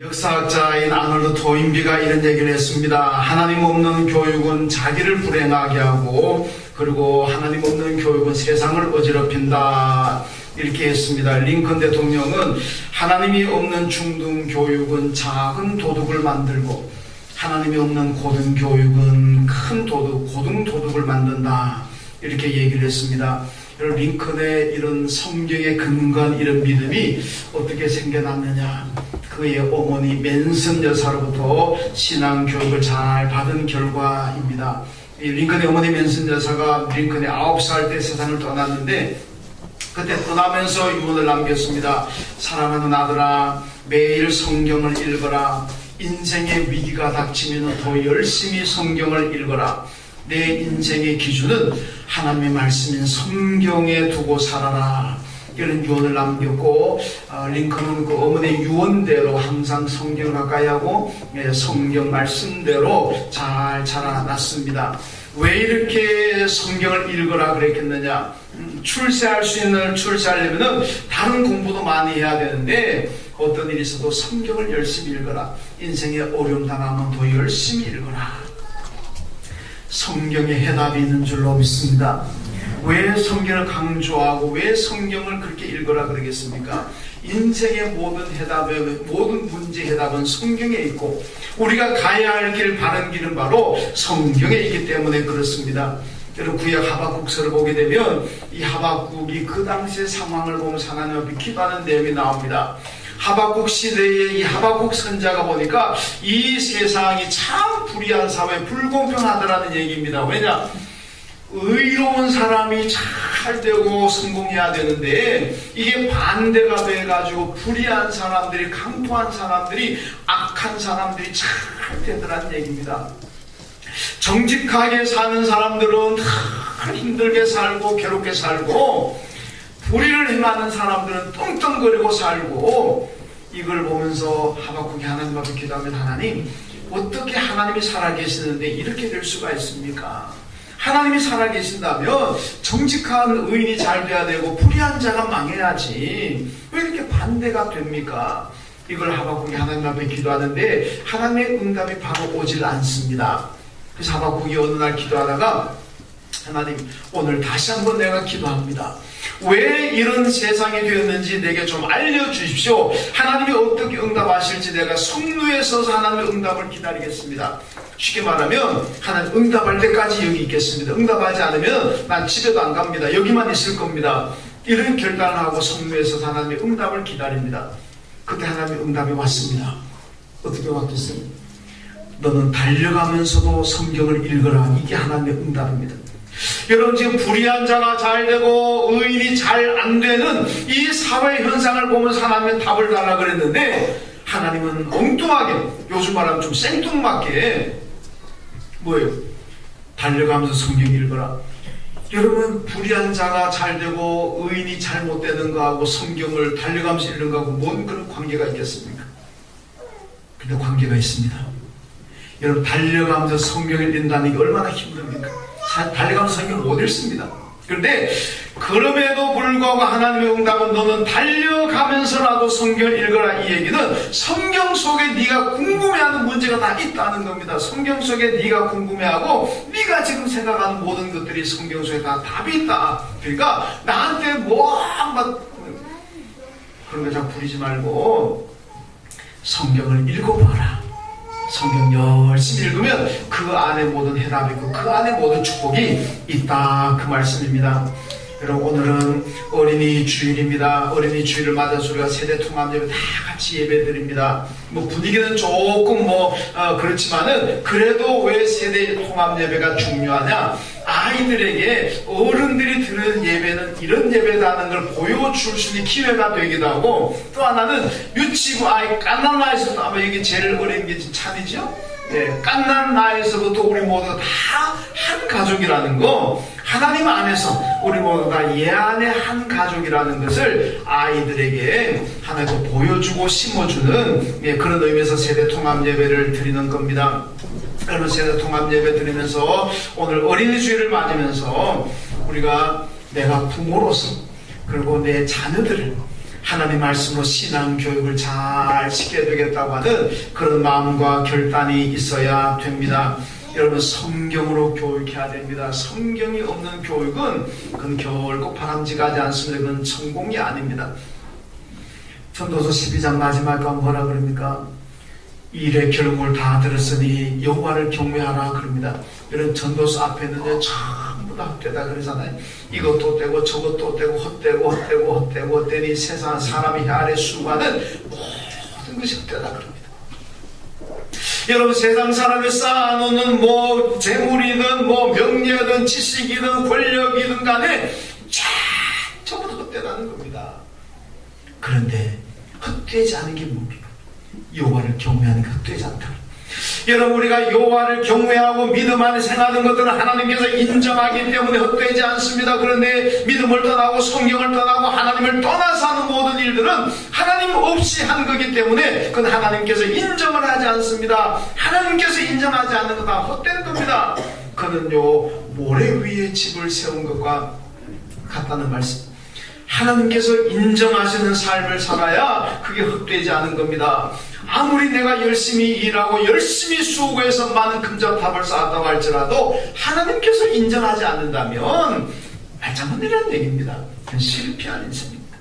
역사학자인 아놀드 토인비가 이런 얘기를 했습니다. 하나님 없는 교육은 자기를 불행하게 하고, 그리고 하나님 없는 교육은 세상을 어지럽힌다, 이렇게 했습니다. 링컨 대통령은 하나님이 없는 중등 교육은 작은 도둑을 만들고, 하나님이 없는 고등 교육은 큰 도둑, 고등 도둑을 만든다, 이렇게 얘기를 했습니다. 여러분, 링컨의 이런 성경에 근거한 이런 믿음이 어떻게 생겨났느냐? 그의 어머니 맨슨 여사로부터 신앙 교육을 잘 받은 결과입니다. 이 링컨의 어머니 맨슨 여사가 링컨이 9살 때 세상을 떠났는데, 그때 떠나면서 유언을 남겼습니다. 사랑하는 아들아, 매일 성경을 읽어라. 인생의 위기가 닥치면 더 열심히 성경을 읽어라. 내 인생의 기준은 하나님의 말씀인 성경에 두고 살아라, 이런 유언을 남겼고, 링컨은 그 어머니의 유언대로 항상 성경을 가까이 하고 성경 말씀대로 잘 자라났습니다. 왜 이렇게 성경을 읽으라 그랬겠느냐? 출세할 수 있는, 출세하려면 다른 공부도 많이 해야 되는데, 어떤 일이 있어도 성경을 열심히 읽어라. 인생에 어려움 당하면 더 열심히 읽어라. 성경에 해답이 있는 줄로 믿습니다. 왜 성경을 강조하고 왜 성경을 그렇게 읽어라 그러겠습니까? 인생의 모든 해답의 모든 문제 해답은 성경에 있고, 우리가 가야 할 길, 바른 길은 바로 성경에 있기 때문에 그렇습니다. 여러분, 구약 하박국서를 보게 되면 이 하박국이 그 당시의 상황을 보면서 하나님 앞에 기도하는 내용이 나옵니다. 하박국 시대에 이 하박국 선자가 보니까 이 세상이 참 불의한 사회, 불공평하더라는 얘기입니다. 왜냐? 의로운 사람이 잘 되고 성공해야 되는데, 이게 반대가 돼가지고 불의한 사람들이, 강포한 사람들이, 악한 사람들이 잘 되더라는 얘기입니다. 정직하게 사는 사람들은 다 힘들게 살고 괴롭게 살고, 불의를 행하는 사람들은 떵떵거리고 살고, 이걸 보면서 하박국이 하나님 앞에 기도하면, 하나님, 어떻게 하나님이 살아계시는데 이렇게 될 수가 있습니까? 하나님이 살아계신다면 정직한 의인이 잘 돼야 되고 불의한 자가 망해야지, 왜 이렇게 반대가 됩니까? 이걸 하박국이 하나님 앞에 기도하는데 하나님의 응답이 바로 오질 않습니다. 그래서 하박국이 어느 날 기도하다가, 하나님, 오늘 다시 한번 내가 기도합니다. 왜 이런 세상이 되었는지 내게 좀 알려주십시오. 하나님이 어떻게 응답하실지 내가 성루에 서서 하나님의 응답을 기다리겠습니다. 쉽게 말하면 하나님 응답할 때까지 여기 있겠습니다. 응답하지 않으면 난 집에도 안 갑니다. 여기만 있을 겁니다. 이런 결단을 하고 성루에 서서 하나님의 응답을 기다립니다. 그때 하나님의 응답이 왔습니다. 어떻게 왔겠어요? 너는 달려가면서도 성경을 읽어라. 이게 하나님의 응답입니다. 여러분, 지금 불의한 자가 잘 되고 의인이 잘 안 되는 이 사회 현상을 보면서 하나님은 답을 달라 그랬는데, 하나님은 엉뚱하게, 요즘 말하면 좀 생뚱맞게, 뭐예요? 달려가면서 성경 읽어라. 여러분, 불의한 자가 잘 되고 의인이 잘못되는 거하고 성경을 달려가면서 읽는 거하고 뭔 그런 관계가 있겠습니까? 근데 관계가 있습니다. 여러분, 달려가면서 성경을 읽는다는 게 얼마나 힘듭니까? 달려가면서 성경을 못 읽습니다. 그런데 그럼에도 불구하고 하나님의 응답은 너는 달려가면서라도 성경을 읽어라, 이 얘기는 성경 속에 네가 궁금해하는 문제가 다 있다는 겁니다. 성경 속에 네가 궁금해하고 네가 지금 생각하는 모든 것들이 성경 속에 다 답이 있다. 그러니까 나한테 그런 거 자꾸 부리지 말고 성경을 읽어봐라. 성경 열심히 읽으면 그 안에 모든 해답이 있고 그 안에 모든 축복이 있다, 그 말씀입니다. 여러분, 오늘은 어린이 주일입니다. 어린이 주일을 맞아서 우리가 세대 통합 예배 다 같이 예배 드립니다. 뭐 분위기는 조금 그렇지만은, 그래도 왜 세대 통합 예배가 중요하냐? 아이들에게 어른들이 드리는 예배는 이런 예배다는 걸 보여줄 수 있는 기회가 되기도 하고, 또 하나는 유치부 아이 깐난 나이에서부터, 아마 이게 제일 어린 게 찬이죠? 네, 깐난 나이에서부터 우리 모두가 다 한 가족이라는 거, 하나님 안에서 우리 모두가 얘 안에 한 가족이라는 것을 아이들에게 하나님께서 보여주고 심어주는, 그런 의미에서 세대 통합 예배를 드리는 겁니다. 여러분, 세대 통합 예배 드리면서 오늘 어린이 주일을 맞으면서 우리가 내가 부모로서, 그리고 내 자녀들을 하나님 말씀으로 신앙 교육을 잘 시켜야 되겠다고 하는 그런 마음과 결단이 있어야 됩니다. 여러분, 성경으로 교육해야 됩니다. 성경이 없는 교육은 그건 결코 바람직하지 않습니다. 그건 성공이 아닙니다. 전도서 12장 마지막에 뭐라 그럽니까? 일의 결국을 다 들었으니 여호와를 경외하라 그럽니다. 이런 전도서 앞에는 전부 다 헛되다 그러잖아요. 이것도 헛되고 저것도 헛되고 헛되고 헛되니 세상 사람이 아래 수많은 모든 것이 헛되다 그럽니다. 여러분, 세상 사람이 쌓아놓는 뭐 재물이든 뭐 명예든 지식이든 권력이든 간에 전부 다 헛되다는 겁니다. 그런데 헛되지 않은 게 뭡니까? 여호와를 경외하는 게 헛되지 않다. 여러분, 우리가 여호와를 경외하고 믿음 안에 생각하는 것들은 하나님께서 인정하기 때문에 헛되지 않습니다. 그런데 믿음을 떠나고 성경을 떠나고 하나님을 떠나서 하는 모든 일들은 하나님 없이 한 거기 때문에 그건 하나님께서 인정을 하지 않습니다. 하나님께서 인정하지 않는 것 다 헛된 겁니다. 그는요, 모래 위에 집을 세운 것과 같다는 말씀. 하나님께서 인정하시는 삶을 살아야 그게 헛되지 않은 겁니다. 아무리 내가 열심히 일하고 열심히 수고해서 많은 금전탑을 쌓았다고 할지라도 하나님께서 인정하지 않는다면 말장난이라는 얘기입니다. 그건 실패한 인생입니다.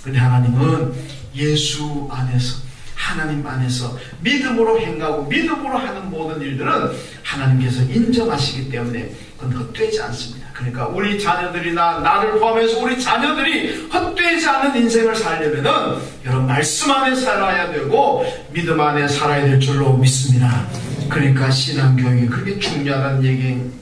그런데 하나님은 예수 안에서, 하나님 안에서 믿음으로 행하고 믿음으로 하는 모든 일들은 하나님께서 인정하시기 때문에 그건 헛되지 않습니다. 그러니까 우리 자녀들이나 나를 포함해서 우리 자녀들이 헛되지 않은 인생을 살려면은 여러분, 말씀 안에 살아야 되고 믿음 안에 살아야 될 줄로 믿습니다. 그러니까 신앙교육이 그렇게 중요하다는 얘기.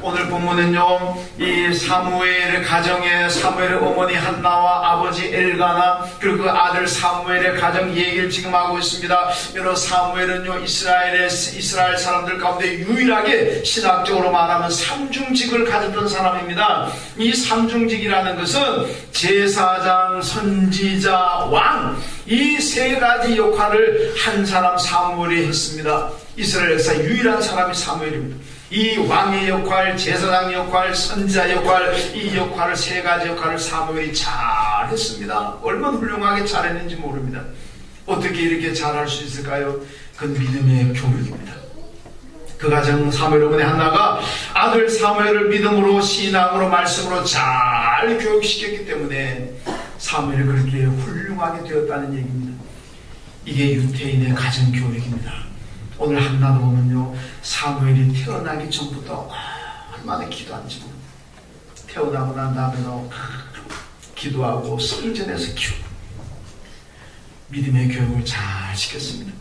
오늘 본문은요, 이 사무엘의 가정에 사무엘의 어머니 한나와 아버지 엘가나 그리고 그 아들 사무엘의 가정 얘기를 지금 하고 있습니다. 여러분, 사무엘은요, 이스라엘 사람들 가운데 유일하게 신학적으로 말하면 삼중직을 가졌던 사람입니다. 이 삼중직이라는 것은 제사장, 선지자, 왕, 이 세 가지 역할을 한 사람 사무엘이 했습니다. 이스라엘 역사 유일한 사람이 사무엘입니다. 이 왕의 역할, 제사장 역할, 선지자 역할, 이 역할을, 세 가지 역할을 사무엘이 잘 했습니다. 얼마나 훌륭하게 잘했는지 모릅니다. 어떻게 이렇게 잘할 수 있을까요? 그건 믿음의 교육입니다. 그 가정 사무엘 어머니 한나가 아들 사무엘을 믿음으로, 신앙으로, 말씀으로 잘 교육시켰기 때문에 사무엘이 그렇게 훌륭하게 되었다는 얘기입니다. 이게 유태인의 가정 교육입니다. 오늘 한나도 보면요, 사무엘이 태어나기 전부터 얼마나 기도한지 모릅니다. 태어나고 난 다음에도 기도하고 성전에서 키우고 믿음의 교육을 잘 시켰습니다.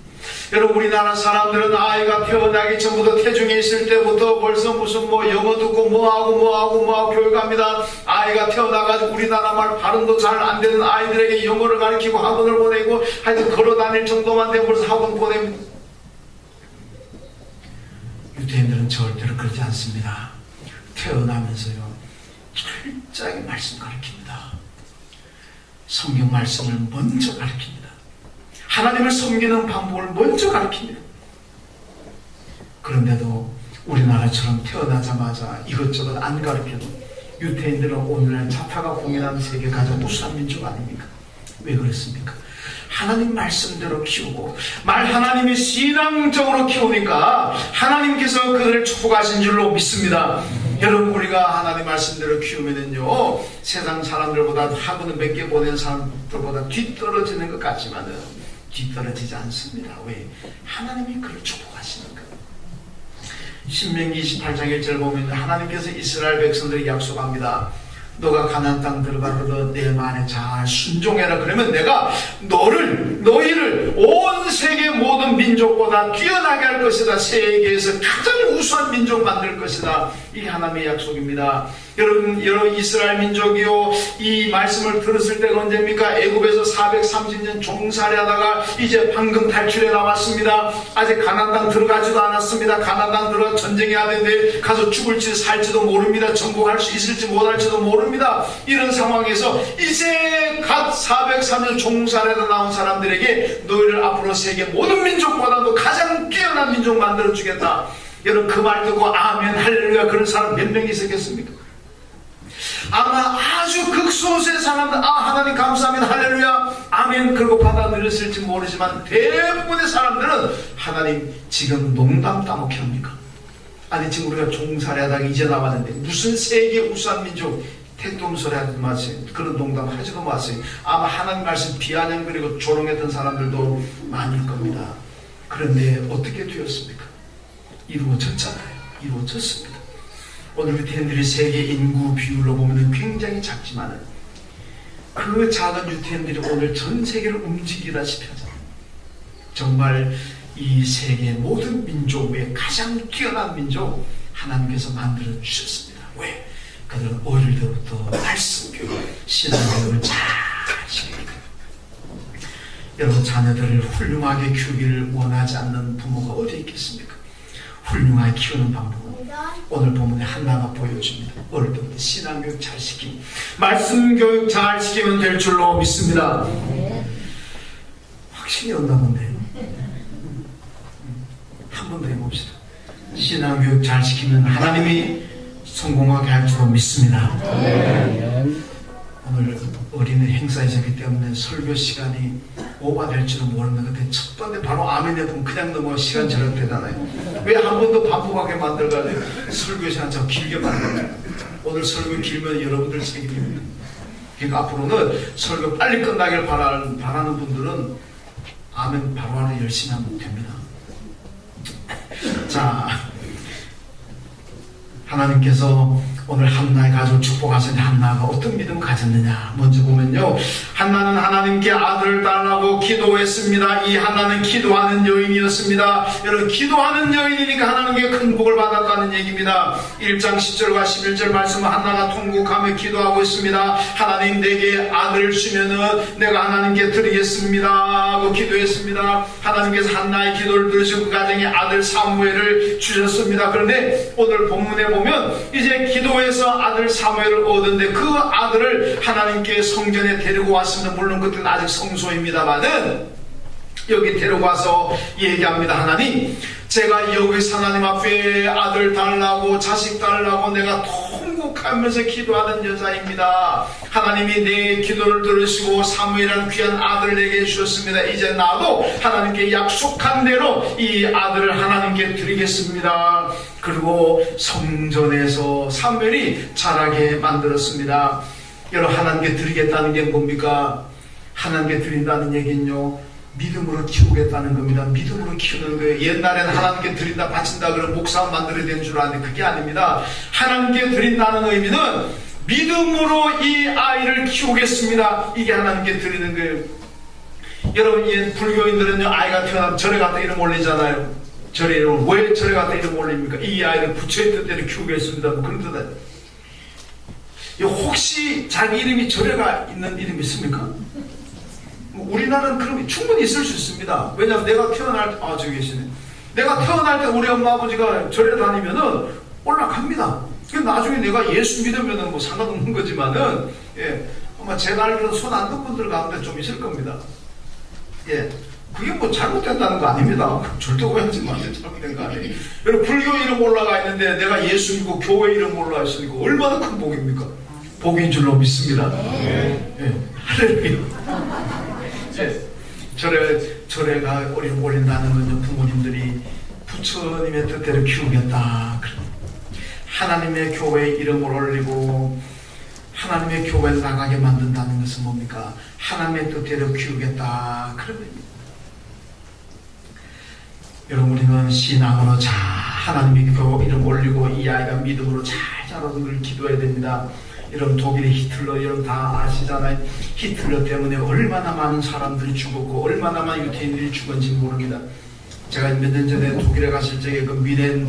여러분, 우리나라 사람들은 아이가 태어나기 전부터 태중에 있을 때부터 벌써 무슨 뭐 영어 듣고 뭐하고 교육합니다. 아이가 태어나가지고 우리나라 말 발음도 잘 안 되는 아이들에게 영어를 가르치고 학원을 보내고 하여튼 걸어 다닐 정도만 되면 벌써 학원 보냅니다. 유대인들은 절대로 그러지 않습니다. 태어나면서요, 철저하게 말씀 가르칩니다. 성경 말씀을 먼저 가르칩니다. 하나님을 섬기는 방법을 먼저 가르칩니다. 그런데도 우리나라처럼 태어나자마자 이것저것 안 가르쳐도 유대인들은 오늘날 자타가 공인하는 세계 가장 우수한 민족 아닙니까? 왜 그렇습니까? 하나님 말씀대로 키우고 하나님이 신앙적으로 키우니까 하나님께서 그들을 축복하신 줄로 믿습니다. 여러분, 우리가 하나님 말씀대로 키우면은요, 세상 사람들보다 학원을 몇 개 보낸 사람들보다 뒤떨어지는 것 같지만은 뒤떨어지지 않습니다. 왜? 하나님이 그를 축복하시니까. 신명기 28장 1절 보면 하나님께서 이스라엘 백성들에게 약속합니다. 너가 가나안 땅 들어가거든 내 말에 잘 순종해라. 그러면 내가 너희를 온 세계 모든 민족보다 뛰어나게 할 것이다. 세계에서 가장 우수한 민족 만들 것이다. 이게 하나님의 약속입니다. 여러분 이스라엘 민족이요, 이 말씀을 들었을 때가 언제입니까? 애굽에서 430년 종살이하다가 이제 방금 탈출해 나왔습니다. 아직 가나안 땅 들어가지도 않았습니다. 가나안 땅 들어가 전쟁해야 되는데 가서 죽을지 살지도 모릅니다. 정복할 수 있을지 못할지도 모릅니다. 이런 상황에서 이제 갓 403년 종살이하다 나온 사람들에게 너희를 앞으로 세계 모든 민족보다도 가장 뛰어난 민족 만들어 주겠다. 여러분, 그 말 듣고 아멘 할렐루야 그런 사람 몇 명이 있었겠습니까? 아마 아주 극소수의 사람들 하나님 감사합니다 할렐루야 아멘 그러고 받아들였을지 모르지만 대부분의 사람들은 하나님 지금 농담 따먹게 합니까? 아니 지금 우리가 종살이 하다가 이제 나왔는데 무슨 세계 우수한 민족 택돔 소리 하지 마세요. 그런 농담 하지도 마세요. 아마 하나님 말씀 비아냥거리고 조롱했던 사람들도 많을 겁니다. 그런데 어떻게 되었습니까? 이루어졌잖아요. 이루어졌습니다. 오늘 유태인들이 세계 인구 비율로 보면 굉장히 작지만 그 작은 유태인들이 오늘 전 세계를 움직이다시피 하잖아요. 정말 이 세계 모든 민족 외에 가장 뛰어난 민족 하나님께서 만들어 주셨습니다. 왜? 그들은 어릴 때부터 말씀 교육, 신앙 교육을 잘 시킵니다. 여러분 자녀들을 훌륭하게 키우기를 원하지 않는 부모가 어디 있겠습니까? 훌륭하게 키우는 방법은 오늘 본문에 한나가 보여줍니다. 어릴 때부터 신앙 교육 잘 시키고 말씀 교육 잘 시키면 될 줄로 믿습니다. 확신이 없나 본데요. 한 번 더 해봅시다. 신앙 교육 잘 시키면 하나님이 성공하게 할 줄로 믿습니다. 오늘 어린이 행사이기 때문에 설교 시간이 오버될 줄은 모르는데 그때 첫 번째 바로 아멘 해보면 그냥 넘어 시간 절약되잖아요. 왜 한 번 더 반복하게 만들어가지고 설교 시간 좀 길게 만들어요. 오늘 설교 길면 여러분들 책임입니다. 그러니까 앞으로는 설교 빨리 끝나길 바라는 분들은 아멘 바로 안에 열심히 하면 됩니다. 자, 하나님께서 오늘 한나의 가족을 축복하시니 한나가 어떤 믿음을 가졌느냐 먼저 보면요 한나는 하나님께 아들을 달라고 기도했습니다. 이 한나는 기도하는 여인이었습니다. 여러분 기도하는 여인이니까 하나님께 큰 복을 받았다는 얘기입니다. 1장 10절과 11절 말씀은 한나가 통곡하며 기도하고 있습니다. 하나님 내게 아들을 주면은 내가 하나님께 드리겠습니다 하고 기도했습니다. 하나님께서 한나의 기도를 들으시고 그 가정에 아들 사무엘을 주셨습니다. 그런데 오늘 본문에 보면 이제 기도해서 아들 사무엘을 얻었는데 그 아들을 하나님께 성전에 데리고 왔습니다. 물론 그때는 아직 성소입니다만은 여기 데려가서 얘기합니다. 하나님 제가 여기서 하나님 앞에 아들 달라고 자식 달라고 내가 통곡하면서 기도하는 여자입니다. 하나님이 내 기도를 들으시고 사무엘이라는 귀한 아들을 내게 주셨습니다. 이제 나도 하나님께 약속한 대로 이 아들을 하나님께 드리겠습니다. 그리고 성전에서 사무엘이 자라게 만들었습니다. 여러분 하나님께 드리겠다는 게 뭡니까? 하나님께 드린다는 얘기는요 믿음으로 키우겠다는 겁니다. 믿음으로 키우는 거예요. 옛날에는 하나님께 드린다 바친다 그러면 목사 만들어야 되는 줄 아는데 그게 아닙니다. 하나님께 드린다는 의미는 믿음으로 이 아이를 키우겠습니다. 이게 하나님께 드리는 거예요. 여러분 불교인들은요 아이가 태어나면 절에 갔다 이름 올리잖아요. 절에 이름 왜 절에 갔다 이름 올립니까? 이 아이를 부처의 뜻대로 키우겠습니다. 뭐 그런 뜻이에요. 혹시 자기 이름이 절에 가 있는 이름이 있습니까? 우리나라는 그런 게 충분히 있을 수 있습니다. 왜냐하면 내가 태어날 때 저기 계시네. 내가 태어날 때 우리 엄마 아버지가 절에 다니면은 올라갑니다. 나중에 내가 예수 믿으면은 뭐 상관없는 거지만은 아마 제 나이로 손 안 든 분들 가운데 좀 있을 겁니다. 그게 뭐 잘못된다는 거 아닙니다. 절대 오해하지 마세요. 잘못된 거 아니에요. 여러분 불교 이름 올라가 있는데 내가 예수 믿고 교회 이름 올라가 있으니까 얼마나 큰 복입니까? 복인 줄로 믿습니다. 할렐루야. 절에가 이름 올린다는 건 부모님들이 부처님의 뜻대로 키우겠다. 하나님의 교회에 이름을 올리고 하나님의 교회에 나가게 만든다는 것은 뭡니까? 하나님의 뜻대로 키우겠다. 그런 겁니다. 여러분 우리는 신앙으로 잘 하나님의 교회 이름 올리고 이 아이가 믿음으로 잘 자라기를 기도해야 됩니다. 여러분 독일의 히틀러 여러분 다 아시잖아요. 히틀러 때문에 얼마나 많은 사람들이 죽었고 얼마나 많은 유태인들이 죽었는지 모릅니다. 제가 몇 년 전에 독일에 갔을 적에 그 미넨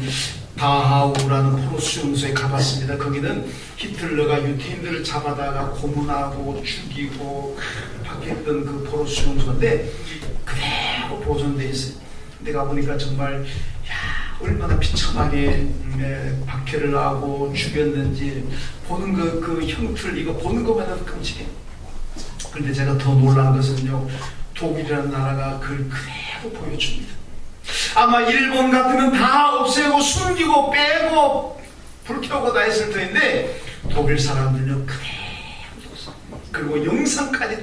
다하우라는 포로수용소에 가봤습니다. 거기는 히틀러가 유태인들을 잡아다가 고문하고 죽이고 박했던 그 포로수용소인데 그대로 보존되어 있어요. 근데 가보니까 정말 얼마나 비참하게 박해를 하고 죽였는지 보는 그 형틀 이거 보는 것만으로 끔찍해요. 그런데 제가 더 놀란 것은요 독일이라는 나라가 그걸 그대로 보여줍니다. 아마 일본 같으면 다 없애고 숨기고 빼고 불 켜고 다 했을 터인데 독일 사람들은 그대로 그리고 영상까지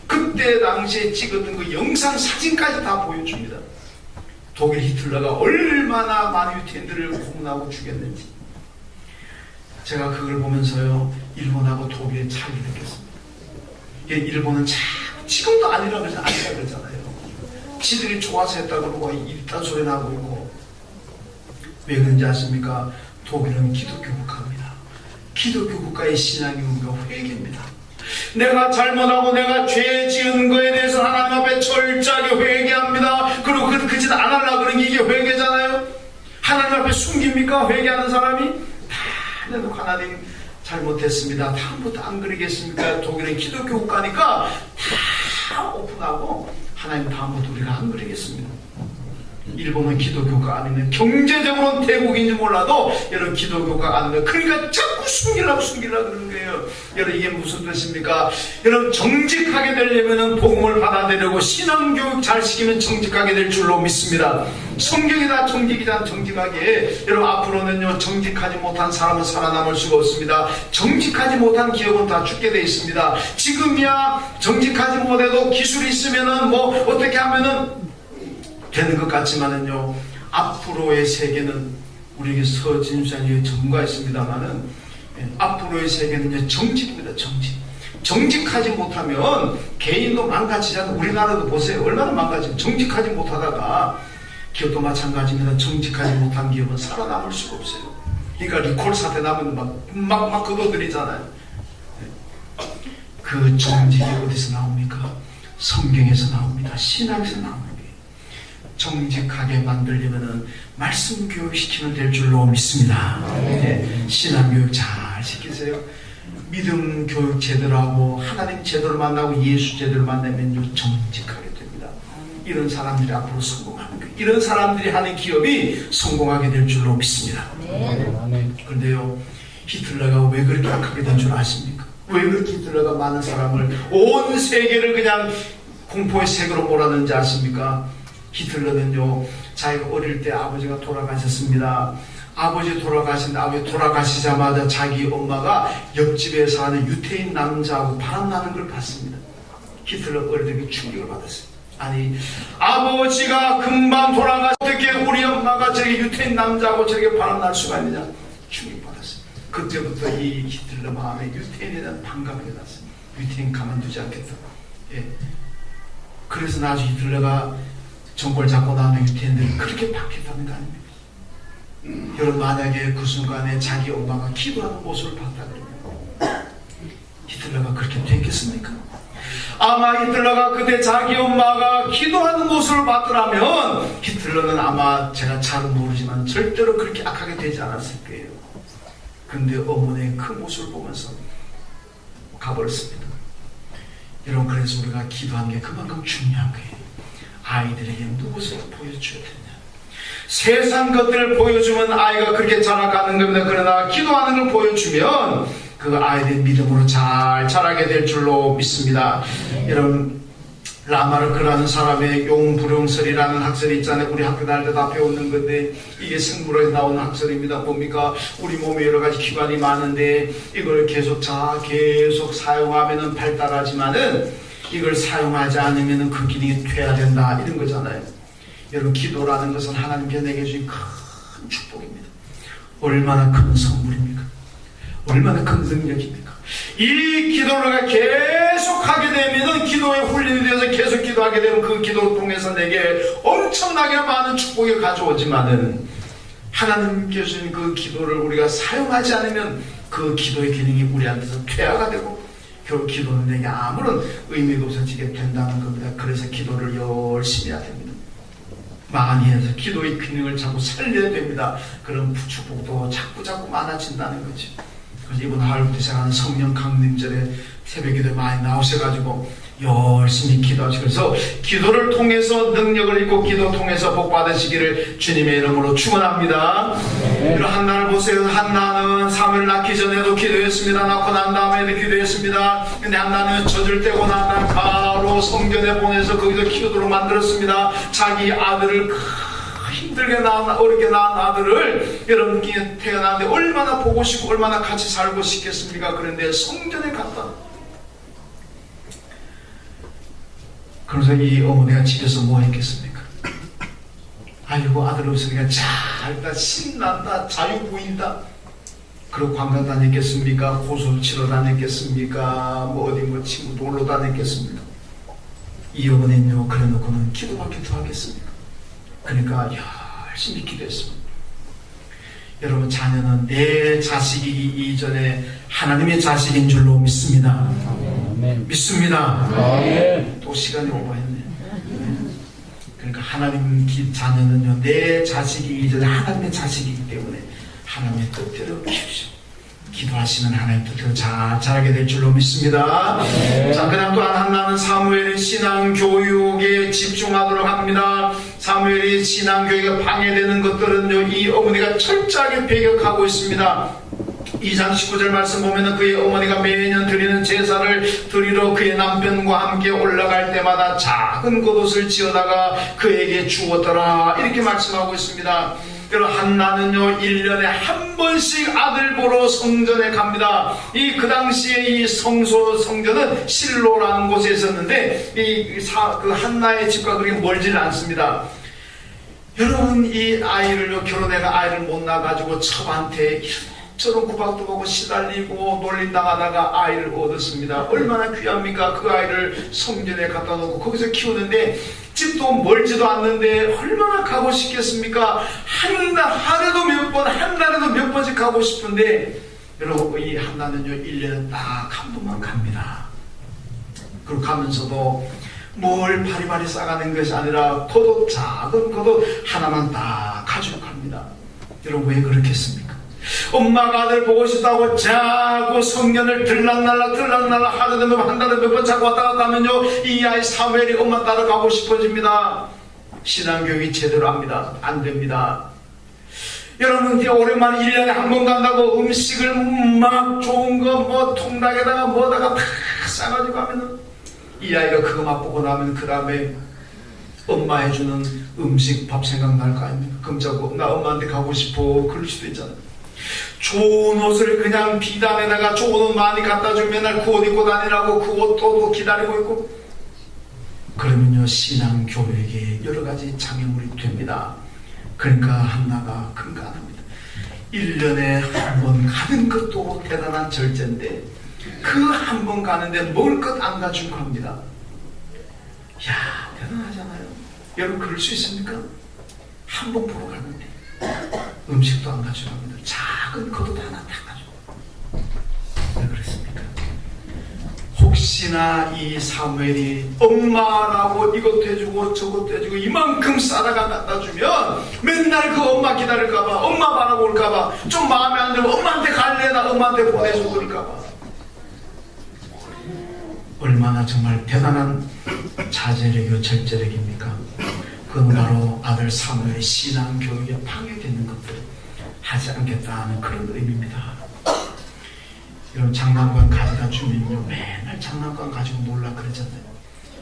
그때 당시에 찍었던 그 영상 사진까지 다 보여줍니다. 독일 히틀러가 얼마나 많은 유태인들을 고문하고 죽였는지. 제가 그걸 보면서요, 일본하고 독일의 차이를 느꼈습니다. 일본은 참 지금도 아니라 그러잖아요. 지들이 좋아서 했다 그러고 이딴 소리 나고 있고. 왜 그런지 아십니까? 독일은 기독교 국가입니다. 기독교 국가의 신앙이 우리가 회개입니다. 내가 잘못하고 내가 죄 지은 거에 대해서 하나님 앞에 철저하게 회개합니다. 그리고 그 짓 안 하려고 그러는 게 이게 회개잖아요. 하나님 앞에 숨깁니까? 회개하는 사람이? 다 내놓고 하나님 잘못했습니다. 다음부터 안 그러겠습니까? 독일은 기독교 국가니까 다 오픈하고 하나님 다음부터 우리가 안 그러겠습니다. 일본은 기독교가 아니면 경제적으로는 대국인지 몰라도 여러분 기독교가 아니면 그러니까 자꾸 숨기려고 그러는 거예요. 여러분 이게 무슨 뜻입니까? 여러분 정직하게 되려면 복음을 받아들이고 신앙교육 잘 시키면 정직하게 될 줄로 믿습니다. 성경이 다 정직하게 여러분 앞으로는요 정직하지 못한 사람은 살아남을 수가 없습니다. 정직하지 못한 기업은 다 죽게 돼 있습니다. 지금이야 정직하지 못해도 기술이 있으면은 뭐 어떻게 하면은 되는 것 같지만은요, 앞으로의 세계는 우리에게 서진수장이 전문가였습니다만은 앞으로의 세계는요 정직입니다. 정직하지 못하면 개인도 망가지잖아요. 우리나라도 보세요. 얼마나 망가지면 정직하지 못하다가 기업도 마찬가지입니다. 정직하지 못한 기업은 살아남을 수가 없어요. 그러니까 리콜 사태 나면 막 걷어들이잖아요. 그 정직이 어디서 나옵니까? 성경에서 나옵니다. 신앙에서 나옵니다. 정직하게 만들려면 말씀 교육시키면 될 줄로 믿습니다. 신앙 교육 잘 시키세요. 믿음 교육 제대로 하고 하나님 제대로 만나고 예수 제대로 만나면 정직하게 됩니다. 이런 사람들이 앞으로 성공하는 거예요. 이런 사람들이 하는 기업이 성공하게 될 줄로 믿습니다. 그런데요, 히틀러가 왜 그렇게 악하게 된 줄 아십니까? 왜 그렇게 히틀러가 많은 사람을 온 세계를 그냥 공포의 세계로 몰았는지 아십니까? 히틀러는요, 자기가 어릴 때 아버지가 돌아가셨습니다. 아버지 돌아가시자마자 자기 엄마가 옆집에 사는 유태인 남자하고 바람나는 걸 봤습니다. 히틀러 어릴 때 충격을 받았어요. 아니, 아버지가 금방 돌아가서 어떻게 우리 엄마가 저기 유태인 남자하고 저렇게 바람날 수가 있느냐? 충격받았어요. 그때부터 이 히틀러 마음에 유태인에 대한 반감이 났어요. 유태인 가만두지 않겠다. 예. 그래서 나중에 히틀러가 정권을 잡고 나면 유태인들이 그렇게 바뀌었다는 거 아닙니까? 여러분 만약에 그 순간에 자기 엄마가 기도하는 모습을 봤다 그러면 히틀러가 그렇게 됐겠습니까? 아마 히틀러가 그때 자기 엄마가 기도하는 모습을 봤더라면 히틀러는 아마 제가 잘은 모르지만 절대로 그렇게 악하게 되지 않았을 거예요. 근데 어머니의 그 모습을 보면서 가버렸습니다. 여러분 그래서 우리가 기도하는 게 그만큼 중요한 거예요. 아이들에게 무엇을 보여줘야 되냐? 세상 것들을 보여주면 아이가 그렇게 자라가는 겁니다. 그러나 기도하는 걸 보여주면 그 아이들 믿음으로 잘 자라게 될 줄로 믿습니다. 여러분 라마르크라는 사람의 용불용설이라는 학설이 있잖아요. 우리 학교 다닐 때 다 배우는 건데 이게 승부로에서 나오는 학설입니다. 뭡니까? 우리 몸에 여러 가지 기관이 많은데 이걸 계속 사용하면은 발달하지만은 이걸 사용하지 않으면 그 기능이 퇴화된다 이런 거잖아요. 여러분 기도라는 것은 하나님께 내게 주신 큰 축복입니다. 얼마나 큰 선물입니까? 얼마나 큰 능력입니까? 이 기도를 계속하게 되면 기도에 훈련이 되어서 계속 기도하게 되면 그 기도를 통해서 내게 엄청나게 많은 축복이 가져오지만은 하나님께 주신 그 기도를 우리가 사용하지 않으면 그 기도의 기능이 우리한테서 퇴화가 되고 결국 기도는 내게 아무런 의미도 없어지게 된다는 겁니다. 그래서 기도를 열심히 해야 됩니다. 많이 해서 기도의 기능을 자꾸 살려야 됩니다. 그런 축복도 자꾸 많아진다는 거죠. 그래서 이번 하루부터 시작하는 성령 강림절에 새벽기도에 많이 나오셔가지고 열심히 기도하시고 그래서 기도를 통해서 능력을 잃고 기도 통해서 복 받으시기를 주님의 이름으로 축원합니다. 이런 한나를 보세요. 한나는 사무엘 낳기 전에도 기도했습니다. 낳고 난 다음에도 기도했습니다. 근데 한나는 젖을 떼고 난 다음 바로 성전에 보내서 거기서 기도를 만들었습니다. 자기 아들을 힘들게 낳은 어렵게 낳은 아들을 여러분께 태어났는데 얼마나 보고 싶고 얼마나 같이 살고 싶겠습니까? 그런데 성전에 갔다. 그래서 이 어머니가 집에서 뭐 했겠습니까? 아이고 아들 없으니까 잘다 신난다 자유 보인다. 그리고 관광 다녔겠습니까? 고소를 치러 다녔겠습니까? 뭐 어디 뭐 친구 놀러 다녔겠습니까? 이 어머니는요 그래놓고는 기도밖에 더 하겠습니까? 그러니까 열심히 기도했습니다. 여러분 자녀는 내 자식이기 이전에 하나님의 자식인 줄로 믿습니다. 아멘. 믿습니다. 아멘. 또 시간이 오버했네. 그러니까 하나님 자녀는요 내 자식이기 이전에 하나님의 자식이기 때문에 하나님의 뜻대로 키우십시오. 기도하시면 하나님의 뜻대로 잘 자라게 될 줄로 믿습니다. 네. 자, 그 다음 또 한나는 사무엘의 신앙교육에 집중하도록 합니다. 사무엘이 신앙교육에 방해되는 것들은요 이 어머니가 철저하게 배격하고 있습니다. 2장 19절 말씀 보면은 그의 어머니가 매년 드리는 제사를 드리러 그의 남편과 함께 올라갈 때마다 작은 겉옷을 지어다가 그에게 주었더라 이렇게 말씀하고 있습니다. 여러분 한나는요 1년에 한 번씩 아들 보러 성전에 갑니다. 그 당시에 이 성전은 실로라는 곳에 있었는데 그 한나의 집과 그렇게 멀지는 않습니다. 여러분 이 아이를요 결혼해가 아이를 못 낳아가지고 첩한테 저런 구박도 보고 시달리고 놀림당하다가 아이를 얻었습니다. 얼마나 귀합니까? 그 아이를 성전에 갖다 놓고 거기서 키우는데 집도 멀지도 않는데 얼마나 가고 싶겠습니까? 한 달에도 몇 번씩 가고 싶은데 여러분 이 한나는요 1년에 딱 한 번만 갑니다. 그리고 가면서도 뭘 바리바리 싸가는 것이 아니라 겉옷 작은 겉옷 하나만 딱 가지고 갑니다. 여러분 왜 그렇겠습니까? 엄마가 아들 보고 싶다고 자꾸 성전을 들락날락 하루에도 한 달에 몇 번 자꾸 왔다 갔다 하면요 이 아이 사무엘이 엄마 따라가고 싶어집니다. 신앙교육이 제대로 합니다. 안 됩니다. 여러분 오랜만에 1년에 한 번 간다고 음식을 막 좋은 거 뭐 통닭에다가 뭐다가 다 싸가지고 하면은 이 아이가 그거 맛보고 나면 그 다음에 엄마 해주는 음식 밥 생각날 거 아닙니까? 그럼 자꾸 나 엄마한테 가고 싶어 그럴 수도 있잖아요. 좋은 옷을 그냥 비단에다가 좋은 옷 많이 갖다 주면 맨날 그 옷 입고 다니라고 그 옷도 기다리고 있고 그러면요 신앙 교육에 여러 가지 장애물이 됩니다. 그러니까 한나가 그런 거 안 합니다. 1년에 한 번 가는 것도 대단한 절제인데 그 한 번 가는데 먹을 것 안 가지고 갑니다. 야 대단하잖아요. 여러분 그럴 수 있습니까? 한 번 보러 가는데 음식도 안 가지고 갑니다. 작은 겉옷 하나 다 가지고. 왜 그랬습니까? 혹시나 이 사무엘이 엄마라고 이것도 해주고 저것도 해주고 이만큼 싸다가 갖다 주면 맨날 그 엄마 기다릴까봐 엄마 바라볼까봐 좀 마음에 안 들고 엄마한테 갈래 나 엄마한테 보내줘 그럴까봐 얼마나 정말 대단한 자제력이고 절제력입니까? 그건 바로 아들 사무엘의 신앙교육에 방해되는 것들 하지 않겠다는 그런 의미입니다. 여러분 장난감 가져다 주면요 맨날 장난감 가지고 놀라 그러잖아요.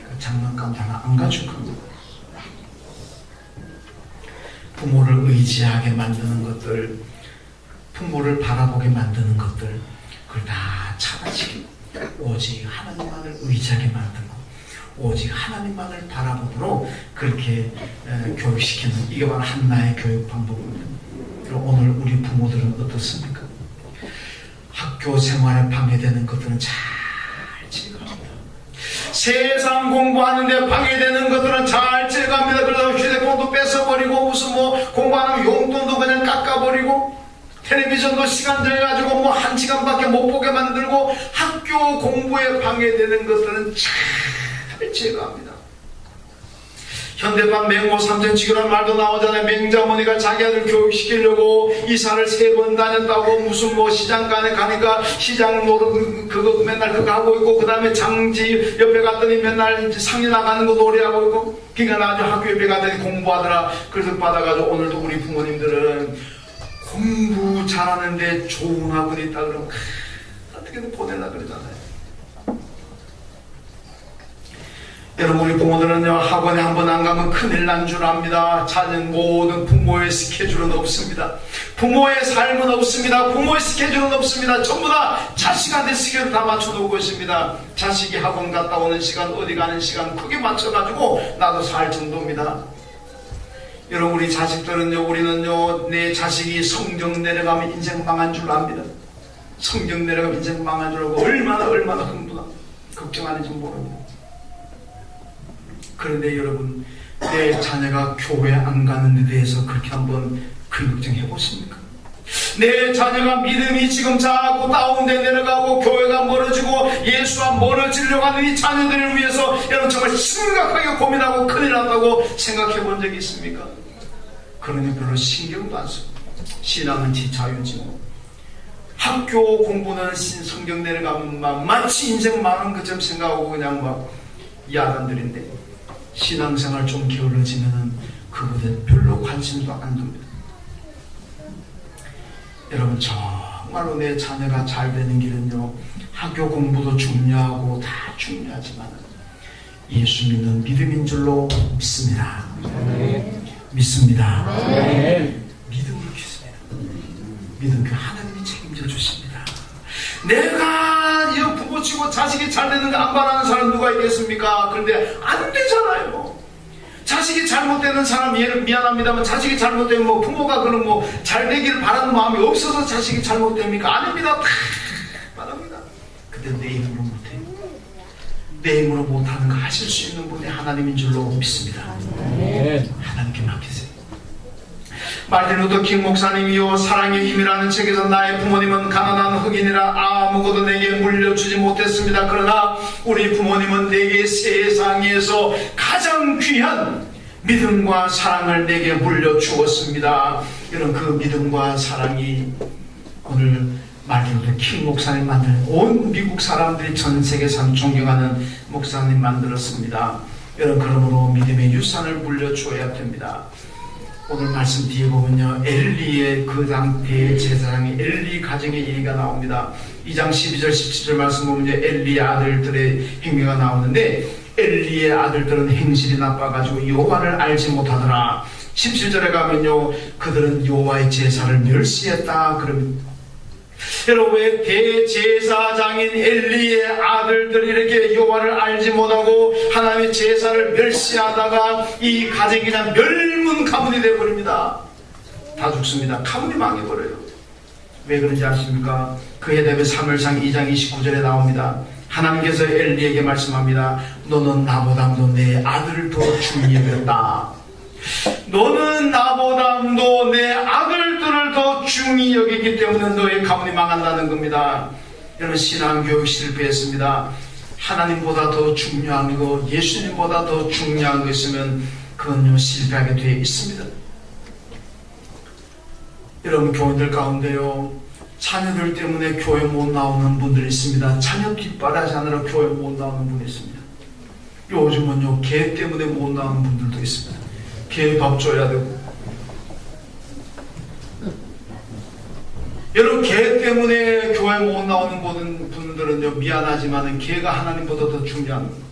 그 장난감 하나 안 가지고 갑니다. 부모를 의지하게 만드는 것들 부모를 바라보게 만드는 것들 그걸 다 차단시키고 오직 하나님만을 의지하게 만드는 오직 하나님만을 바라보도록 그렇게 교육시키는 이게 바로 한나의 교육 방법입니다. 오늘 우리 부모들은 어떻습니까? 학교 생활에 방해되는 것들은 잘 제거합니다. 세상 공부하는데 방해되는 것들은 잘 제거합니다. 그래서 휴대폰도 뺏어버리고 무슨 뭐 공부하는 용돈도 그냥 깎아버리고 텔레비전도 시간 정해가지고 뭐 1시간밖에 못 보게 만들고 학교 공부에 방해되는 것들은 잘 제거합니다. 현대판 맹모 삼천지교라는 말도 나오잖아요. 맹자머니가 자기 아들 교육시키려고 이사를 3번 다녔다고 무슨 뭐 시장간에 가니까 시장 노릇 그거 맨날 그거 하고 있고 그 다음에 장지 옆에 갔더니 맨날 상리 나가는 거 노래하고 있고 그러니까 나중에 학교 옆에 가더니 공부하더라. 그래서 받아가지고 오늘도 우리 부모님들은 공부 잘하는데 좋은 학원이 있다 그러면 어떻게든 보내려고 그러잖아요. 여러분, 우리 부모들은요, 학원에 한번 안 가면 큰일 난 줄 압니다. 자녀는 모든 부모의 스케줄은 없습니다. 부모의 삶은 없습니다. 부모의 스케줄은 없습니다. 전부 다 자식한테 스케줄 다 맞춰놓고 있습니다. 자식이 학원 갔다 오는 시간, 어디 가는 시간 크게 맞춰가지고 나도 살 정도입니다. 여러분, 우리 자식들은요, 우리는요, 내 자식이 성경 내려가면 인생 망한 줄 압니다. 성경 내려가면 인생 망한 줄 알고 얼마나 흥분하고 걱정하는지 모릅니다. 그런데 여러분, 내 자녀가 교회 안 가는 데 대해서 그렇게 한번 걱정해 보십니까? 내 자녀가 믿음이 지금 자꾸 다운돼 내려가고 교회가 멀어지고 예수와 멀어지려고 하는 이 자녀들을 위해서 여러분 정말 심각하게 고민하고 큰일 났다고 생각해 본 적이 있습니까? 그러니 별로 신경도 안 쓰고 신앙은 지 자유지 뭐. 학교 공부는 성경 내려가면 마치 인생 망한 것처럼 생각하고 그냥 막 야단들인데 신앙생활 좀 게을러지면은 그거는 별로 관심도 안 둡니다. 여러분, 정말로 내 자녀가 잘 되는 길은요, 학교 공부도 중요하고 다 중요하지만 예수 믿는 믿음인 줄로 믿습니다. 믿습니다. 믿음으로 믿습니다. 믿음 그 하나님이 책임져 주십니다. 내가 이 부모치고 자식이 잘 되는 거 안 바라는 사람 누가 있겠습니까? 그런데 안 되잖아요. 자식이 잘못되는 사람, 얘는 미안합니다만 자식이 잘못되면 뭐 부모가 그런 뭐 잘 되기를 바라는 마음이 없어서 자식이 잘못됩니까? 아닙니다. 다 바랍니다. 근데 내 힘으로 못해요. 내 힘으로 못하는 거 하실 수 있는 분이 하나님인 줄로 믿습니다. 하나님께 맡기세요. 마르틴 루터 킹 목사님이요, 사랑의 힘이라는 책에서 나의 부모님은 가난한 흑인이라 아무것도 내게 물려주지 못했습니다. 그러나 우리 부모님은 내게 세상에서 가장 귀한 믿음과 사랑을 내게 물려주었습니다. 이런 그 믿음과 사랑이 오늘 마르틴 루터 킹 목사님 만든 온 미국 사람들이 전 세계 참 존경하는 목사님 만들었습니다. 여러분, 그러므로 믿음의 유산을 물려주어야 됩니다. 오늘 말씀 뒤에 보면요, 엘리의 그 당대의 제사장이 엘리 가정의 얘기가 나옵니다. 2장 12절 17절 말씀 보면요, 엘리의 아들들의 행위가 나오는데 엘리의 아들들은 행실이 나빠가지고 여호와를 알지 못하더라. 17절에 가면요, 그들은 여호와의 제사를 멸시했다. 그러면 여러분, 왜 대제사장인 엘리의 아들들이 이렇게 여호와를 알지 못하고 하나님의 제사를 멸시하다가 이 가정이 그냥 멸문 가문이 되어버립니다. 다 죽습니다. 가문이 망해버려요. 왜 그런지 아십니까? 그에 대해 사무엘상 2장 29절에 나옵니다. 하나님께서 엘리에게 말씀합니다. 너는 나보다도 내 아들을 더 중히 여겼다. 너는 나보다도 내 아들들을 더 중히 여기기 때문에 너의 가문이 망한다는 겁니다. 여러분, 신앙교육 실패했습니다. 하나님보다 더 중요한 거, 예수님보다 더 중요한 거 있으면 그건요, 실패하게 되어 있습니다. 여러분, 교인들 가운데요, 자녀들 때문에 교회 못 나오는 분들이 있습니다. 자녀 뒷바라지 하느라 교회 못 나오는 분이 있습니다. 요즘은요, 개 때문에 못 나오는 분들도 있습니다. 개 밥 줘야 되고. 여러분, 개 때문에 교회 못 나오는 분들은요, 미안하지만 개가 하나님보다 더 중요한 거예요.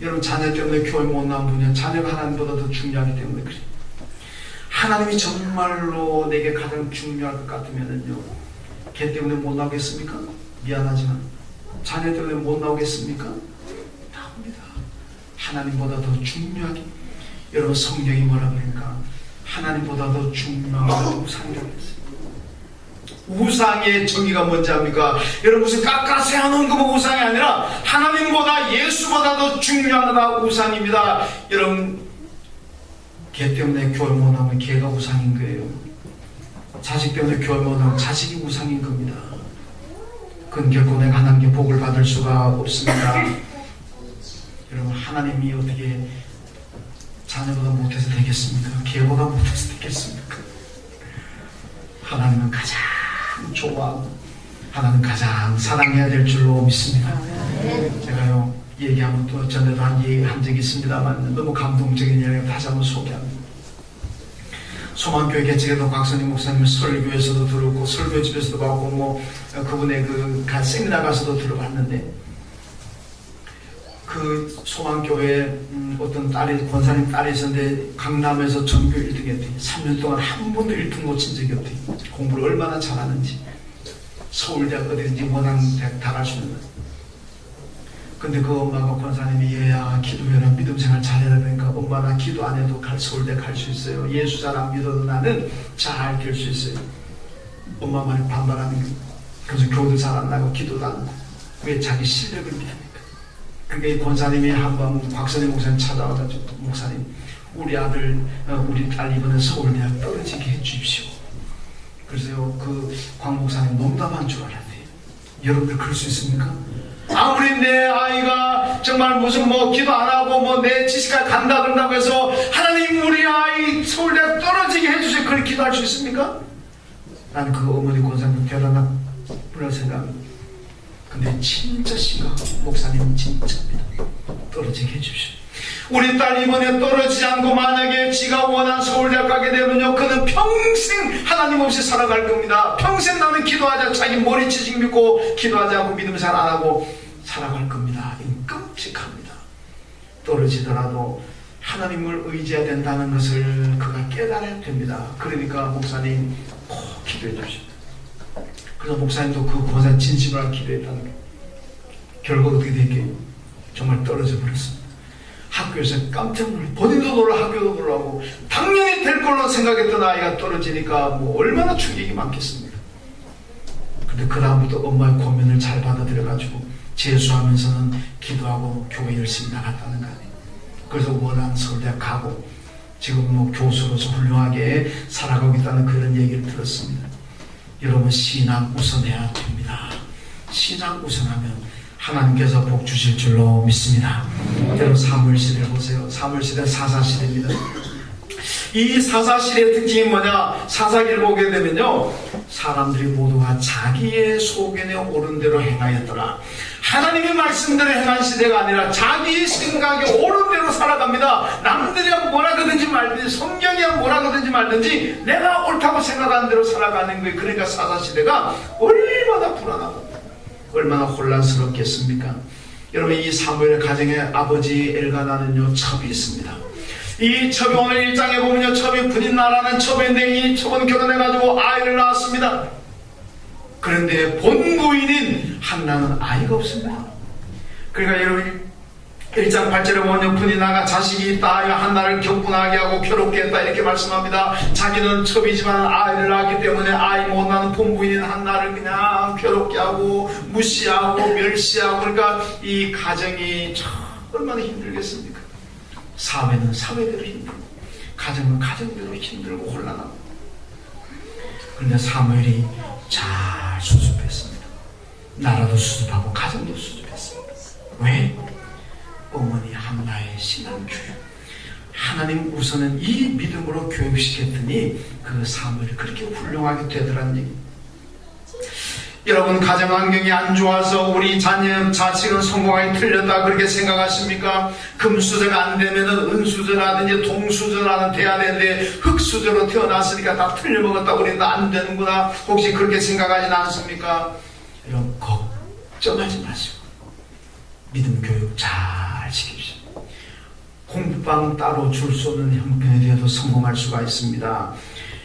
여러분, 자녀 때문에 교회 못 나오는 분이요, 자녀가 하나님보다 더 중요하기 때문에 그래요. 하나님이 정말로 내게 가장 중요할 것 같으면요, 개 때문에 못 나오겠습니까? 미안하지만 자녀 때문에 못 나오겠습니까? 나옵니다. 하나님보다 더 중요하게. 여러분, 성경이 뭐라 그러니까 하나님보다 더 중요한 건 우상이라고 했어요. 우상의 정의가 뭔지 압니까? 여러분, 무슨 깎아서 해놓은 거 우상이 아니라 하나님보다 예수보다 더 중요하다 우상입니다. 여러분, 개 때문에 교회 못 나오면 개가 우상인 거예요. 자식 때문에 교회 못 나오면 자식이 우상인 겁니다. 그건 결코 내가 하나님께 복을 받을 수가 없습니다. 여러분, 하나님이 어떻게 자녀보다 못해서 되겠습니까? 개보다 못해서 되겠습니까? 하나님은 가장 좋아하고 하나님 가장 사랑해야 될 줄로 믿습니다. 제가요, 얘기하면 또 전에도 한 적이 있습니다만 너무 감동적인 이야기를 다시 한번 소개합니다. 소망교회 개척에도 곽선희 목사님 설교에서도 들었고 설교집에서도 봤고 뭐 그분의 그 세미나 가서도 들어봤는데 그 그 소망교회 어떤 딸이 권사님 딸이 있었는데 강남에서 전교 1등 했더니 3년 동안 한 번도 1등 놓친 적이 없더니 공부를 얼마나 잘하는지 서울대학 어디든지 원하는 대학 다 갈 수 있는 거예요. 근데 그 엄마가 권사님이 얘야 기도해라 믿음 생활 잘해라 그러니까 엄마 나 기도 안 해도 서울대 갈 수 있어요. 예수 잘 안 믿어도 나는 잘 될 수 있어요. 엄마 말에 반발하는 거예요. 그래서 교도 잘 안 나고 기도도 안 하고 왜 자기 실력을 믿습니까? 그러니까 권사님이 한번 곽선희 목사님 찾아와가지고 목사님 우리 아들 우리 딸 이번에 서울대학 떨어지게 해주십시오. 그래서 그 광 목사님 농담한 줄 알았대요. 여러분들 그럴 수 있습니까? 아무리 내 아이가 정말 무슨 뭐 기도 안 하고 뭐 내 지식까지 간다 그런다고 해서 하나님 우리 아이 서울대학 떨어지게 해주세요 그렇게 기도할 수 있습니까? 난 그 어머니 권사님 대단한 분이라고 생각합니다. 근데 진짜 심각하고 목사님은 진짜입니다. 떨어지게 해주십시오. 우리 딸 이번에 떨어지지 않고 만약에 지가 원한 서울대학 가게 되면요 그는 평생 하나님 없이 살아갈 겁니다. 평생 나는 기도하자 자기 머리 지식 믿고 기도하지 않고 믿음 잘 안 하고 살아갈 겁니다. 끔찍합니다. 떨어지더라도 하나님을 의지해야 된다는 것을 그가 깨달아야 됩니다. 그러니까 목사님 꼭 기도해 주십시오. 그래서 목사님도 그 고사 진심으로 기도했다는 게 결과 어떻게 됐게요? 정말 떨어져 버렸습니다. 학교에서 깜짝 놀라 본인도 놀라 학교도 놀라고 당연히 될 걸로 생각했던 아이가 떨어지니까 뭐 얼마나 충격이 많겠습니까? 근데 그 다음부터 엄마의 고민을 잘 받아들여가지고 재수하면서는 기도하고 교회 열심히 나갔다는 거 아니에요. 그래서 원하는 서울대학 가고 지금 뭐 교수로서 훌륭하게 살아가고 있다는 그런 얘기를 들었습니다. 여러분 신앙 우선해야 됩니다. 신앙 우선하면 하나님께서 복 주실 줄로 믿습니다. 여러분 사무엘시대를 보세요. 사무엘시대는 사사시대입니다. 이 사사시대의 특징이 뭐냐? 사사기를 보게 되면요 사람들이 모두가 자기의 소견에 옳은 대로 행하였더라. 하나님의 말씀대로 행한 시대가 아니라 자기의 생각에 옳은 대로 살아갑니다. 남들이 뭐라 그러든지 말든지 성경이 뭐라 그러든지 말든지 내가 옳다고 생각하는 대로 살아가는 거예요. 그러니까 사사시대가 얼마나 불안하고 얼마나 혼란스럽겠습니까? 여러분 이 사무엘의 가정에 아버지 엘가나는요 첩이 있습니다. 이 첩이 오늘 1장에 보면요 첩이 분인나라는 첩인데 이 첩은 결혼해가지고 아이를 낳았습니다. 그런데 본부인인 한나는 아이가 없습니다. 그러니까 여러분 1장 8절에 보면 분인나가 자식이 있다 하여 한나를 격분하게 하고 괴롭게 했다 이렇게 말씀합니다. 자기는 첩이지만 아이를 낳았기 때문에 아이 못 낳는 본부인인 한나를 그냥 괴롭게 하고 무시하고 멸시하고 그러니까 이 가정이 참 얼마나 힘들겠습니까? 사회는 사회대로 힘들고 가정은 가정대로 힘들고 혼란하고 그런데 사무엘이 잘 수습했습니다. 나라도 수습하고 가정도 수습했습니다. 왜? 어머니 한나의 신앙교육 하나님 우선은 이 믿음으로 교육시켰더니 그 사무엘이 그렇게 훌륭하게 되더라는 얘기. 여러분 가정환경이 안 좋아서 우리 자식은 성공하기 틀렸다 그렇게 생각하십니까? 금수저가 안 되면은 은수저라든지 동수저라는 돼야 되는데 흙수저로 태어났으니까 다 틀려먹었다 그러니까 안 되는구나 혹시 그렇게 생각하진 않습니까? 여러분 걱정하지 마시고 믿음 교육 잘 시킵시오. 공부방 따로 줄 수 없는 형편에 대해서 성공할 수가 있습니다.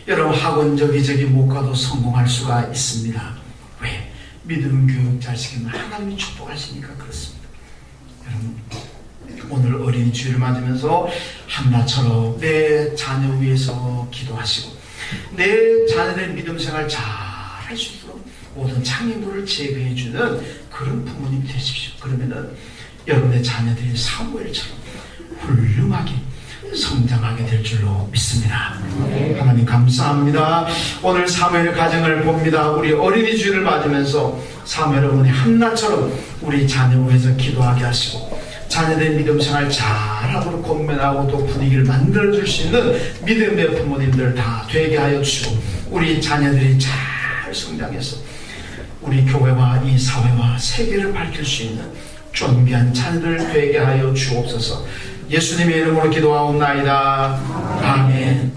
여러분 학원 저기 못 가도 성공할 수가 있습니다. 왜? 믿음 교육 잘 시키면 하나님이 축복하시니까 그렇습니다. 여러분 오늘 어린이 주일을 맞으면서 한나처럼 내 자녀 위해서 기도하시고 내 자녀의 믿음 생활 잘 할 수 있도록 모든 장애물을 제거해주는 그런 부모님이 되십시오. 그러면은 여러분의 자녀들이 사무엘처럼 훌륭하게 성장하게 될 줄로 믿습니다. 하나님 감사합니다. 오늘 사무엘의 가정을 봅니다. 우리 어린이 주일을 맞으면서 사무엘 어머니 한나처럼 우리 자녀 위해서 기도하게 하시고 자녀들의 믿음 생활 잘하도록 권면하고 또 분위기를 만들어줄 수 있는 믿음의 부모님들 다 되게 하여 주시고 우리 자녀들이 잘 성장해서 우리 교회와 이 사회와 세계를 밝힐 수 있는 존귀한 자녀들 되게 하여 주옵소서. 예수님의 이름으로 기도하옵나이다. 아멘.